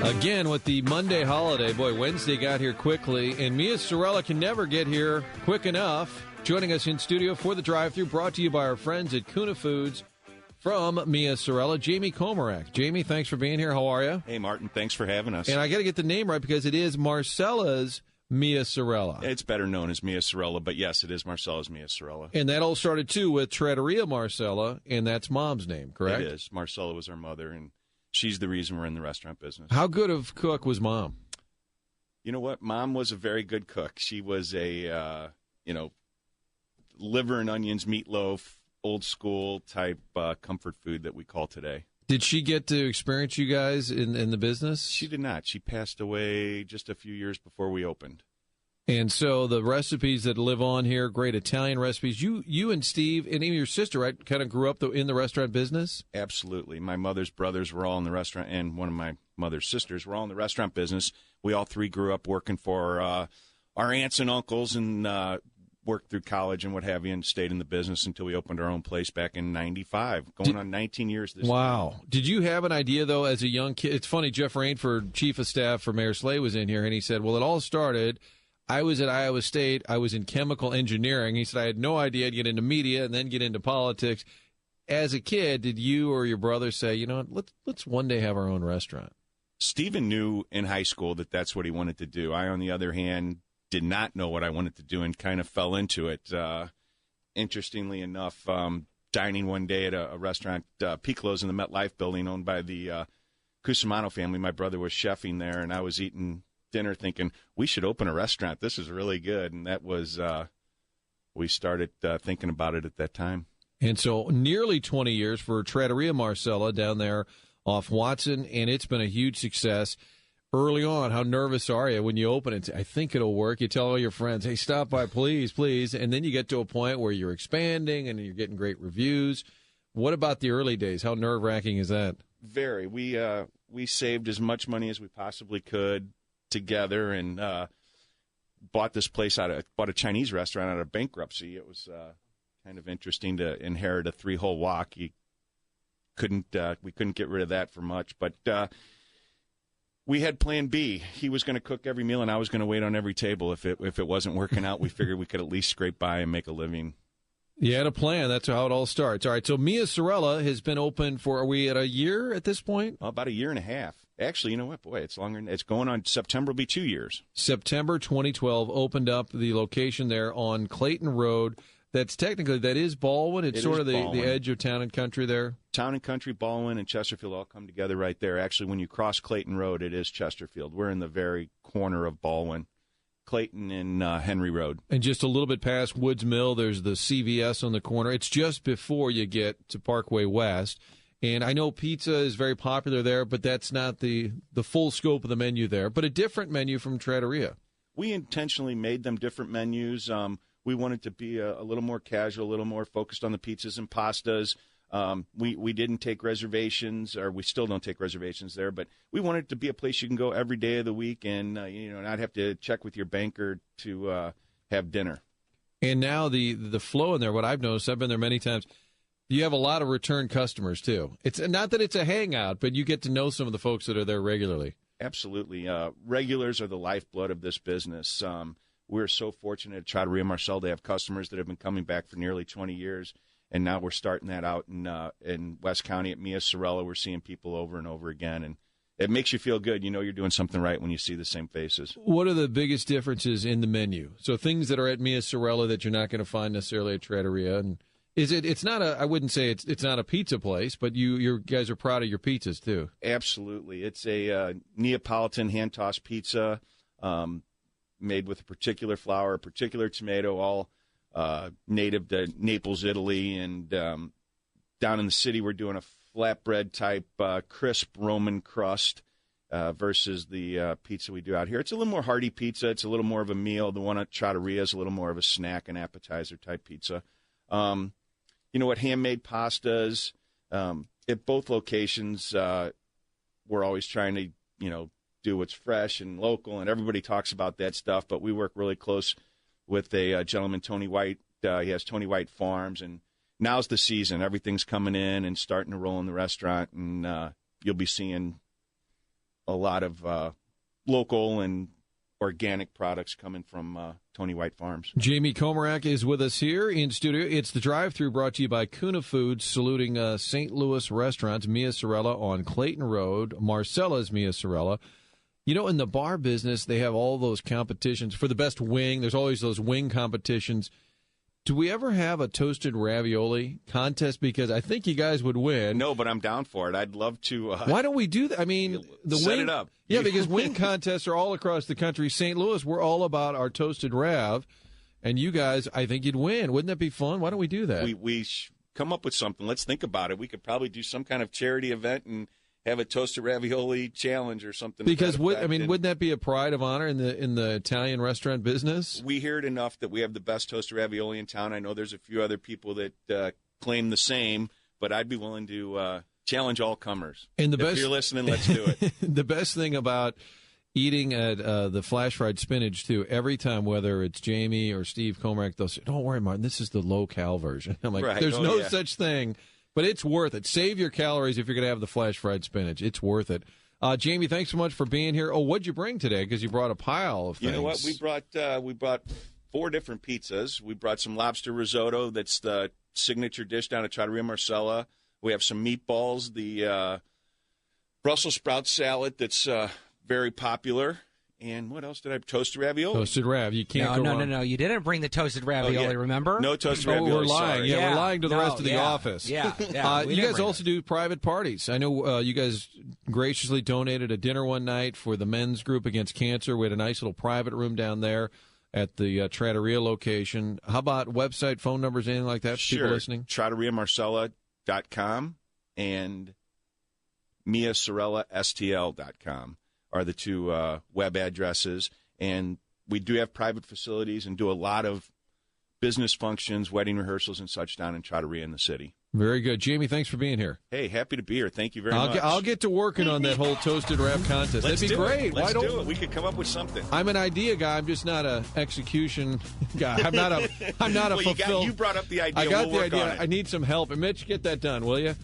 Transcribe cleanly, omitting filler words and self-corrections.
Again, with the Monday holiday, boy, Wednesday got here quickly, and Mia Sorella can never get here quick enough. Joining us in studio for the drive-thru, brought to you by our friends at Kuna Foods. From Mia Sorella, Jamie Komarak. Jamie, thanks for being here. How are you? Hey, Martin. Thanks for having us. And I got to get the name right because it is Marcella's Mia Sorella. It's better known as Mia Sorella, but yes, it is Marcella's Mia Sorella. And that all started, too, with Trattoria Marcella, and that's Mom's name, correct? It is. Marcella was our mother, and she's the reason we're in the restaurant business. How good of cook was Mom? You know what? Mom was a very good cook. She was a, liver and onions, meatloaf, old school type comfort food that we call today. Did she get to experience you guys in the business? She did not. She passed away just a few years before we opened. And so the recipes that live on here, great Italian recipes. You and Steve and even your sister, right, kind of grew up in the restaurant business? Absolutely. My mother's brothers were all in the restaurant, and one of my mother's sisters were all in the restaurant business. We all three grew up working for our aunts and uncles and worked through college and what have you, and stayed in the business until we opened our own place back in 95, going on 19 years this year. Wow. Did you have an idea, though, as a young kid? It's funny, Jeff Rainford, chief of staff for Mayor Slay, was in here, and he said, well, it all started, I was at Iowa State, I was in chemical engineering. He said, I had no idea I'd get into media and then get into politics. As a kid, did you or your brother say, you know what, let's one day have our own restaurant? Stephen knew in high school that that's what he wanted to do. I, on the other hand, did not know what I wanted to do and kind of fell into it. Interestingly enough, dining one day at a restaurant, Picolo's in the MetLife building, owned by the Cusimano family. My brother was chefing there, and I was eating dinner thinking, we should open a restaurant. This is really good. And that was, we started thinking about it at that time. And so nearly 20 years for Trattoria Marcella down there off Watson, and it's been a huge success. Early on, how nervous are you when you open it? I think it'll work. You tell all your friends, hey, stop by, please, please. And then you get to a point where you're expanding and you're getting great reviews. What about the early days? How nerve-wracking is that? Very. We saved as much money as we possibly could together and bought this place bought a Chinese restaurant out of bankruptcy. It was kind of interesting to inherit a 3-hole wok. We couldn't get rid of that for much, but we had plan B. He was going to cook every meal, and I was going to wait on every table. If it wasn't working out, we figured we could at least scrape by and make a living. You had a plan. That's how it all starts. All right, so Mia Sorella has been open for, are we at a year at this point? Well, about a year and a half. Actually, you know what? Boy, it's longer. It's going on September will be 2 years. September 2012 opened up the location there on Clayton Road. That is Baldwin. It's sort of the edge of Town and Country there. Town and Country, Baldwin, and Chesterfield all come together right there. Actually, when you cross Clayton Road, it is Chesterfield. We're in the very corner of Baldwin, Clayton, and Henry Road. And just a little bit past Woods Mill, there's the CVS on the corner. It's just before you get to Parkway West. And I know pizza is very popular there, but that's not the full scope of the menu there, but a different menu from Trattoria. We intentionally made them different menus. We wanted to be a little more casual, a little more focused on the pizzas and pastas. We didn't take reservations, or we still don't take reservations there, but we wanted it to be a place you can go every day of the week and not have to check with your banker to have dinner. And now the flow in there, what I've noticed, I've been there many times, you have a lot of return customers too. It's not that it's a hangout, but you get to know some of the folks that are there regularly. Absolutely. Regulars are the lifeblood of this business. We're so fortunate at Trattoria Marcella to have customers that have been coming back for nearly 20 years, and now we're starting that out in West County at Mia Sorella. We're seeing people over and over again, and it makes you feel good. You know you're doing something right when you see the same faces. What are the biggest differences in the menu? So things that are at Mia Sorella that you're not going to find necessarily at Trattoria, and it's not a, I wouldn't say it's not a pizza place, but you guys are proud of your pizzas too. Absolutely. It's a Neapolitan hand-tossed pizza. Made with a particular flour, a particular tomato, all native to Naples, Italy. And down in the city, we're doing a flatbread type crisp Roman crust versus the pizza we do out here. It's a little more hearty pizza. It's a little more of a meal. The one at Trattoria is a little more of a snack and appetizer type pizza. Handmade pastas. At both locations, we're always trying to, do what's fresh and local, and everybody talks about that stuff, but we work really close with a gentleman, Tony White. He has Tony White Farms, and now's the season. Everything's coming in and starting to roll in the restaurant, and you'll be seeing a lot of local and organic products coming from Tony White Farms. Jamie Komarak is with us here in studio. It's the drive-thru brought to you by Kuna Foods, saluting St. Louis restaurants. Mia Sorella on Clayton Road. Marcella's Mia Sorella. You know, in the bar business, they have all those competitions for the best wing. There's always those wing competitions. Do we ever have a toasted ravioli contest? Because I think you guys would win. No, but I'm down for it. I'd love to. Why don't we do that? I mean, the set wing, it up. Yeah, because wing contests are all across the country. St. Louis, we're all about our toasted rav, and you guys, I think you'd win. Wouldn't that be fun? Why don't we do that? We come up with something. Let's think about it. We could probably do some kind of charity event and have a toasted ravioli challenge or something. Because wouldn't that be a pride of honor in the Italian restaurant business? We hear it enough that we have the best toasted ravioli in town. I know there's a few other people that claim the same, but I'd be willing to challenge all comers. And if you're listening, let's do it. The best thing about eating at the flash fried spinach too, every time, whether it's Jamie or Steve Komarak, they'll say, "Don't worry, Martin, this is the low-cal version." I'm like, right. "There's no such thing." But it's worth it. Save your calories if you're going to have the flash fried spinach. It's worth it. Jamie, thanks so much for being here. Oh, what'd you bring today? Because you brought a pile of things. You know what? We brought 4 different pizzas. We brought some lobster risotto. That's the signature dish down at Trattoria Marcella. We have some meatballs. The Brussels sprout salad that's very popular. And what else did I have? Toasted ravioli. Toasted rav. You can't go wrong. No. You didn't bring the toasted ravioli, remember? No toasted ravioli. We're lying. Sorry. Yeah, we're lying to the rest of the office. Yeah. You guys also do private parties. I know you guys graciously donated a dinner one night for the men's group against cancer. We had a nice little private room down there at the Trattoria location. How about website, phone numbers, anything like that for Sure. people listening? TrattoriaMarcella.com and MiaSorellaSTL.com are the 2 web addresses. And we do have private facilities and do a lot of business functions, wedding rehearsals, and such down in Trattoria in the city. Very good. Jamie, thanks for being here. Hey, happy to be here. Thank you very much. I'll get to working on that whole toasted wrap contest. Let's That'd be great. Let's Why don't do it? We could come up with something. I'm an idea guy. I'm just not a execution guy. I'm not a well, fulfilled. You brought up the idea. I got we'll the work idea. on it. I need some help. And Mitch, get that done, will you?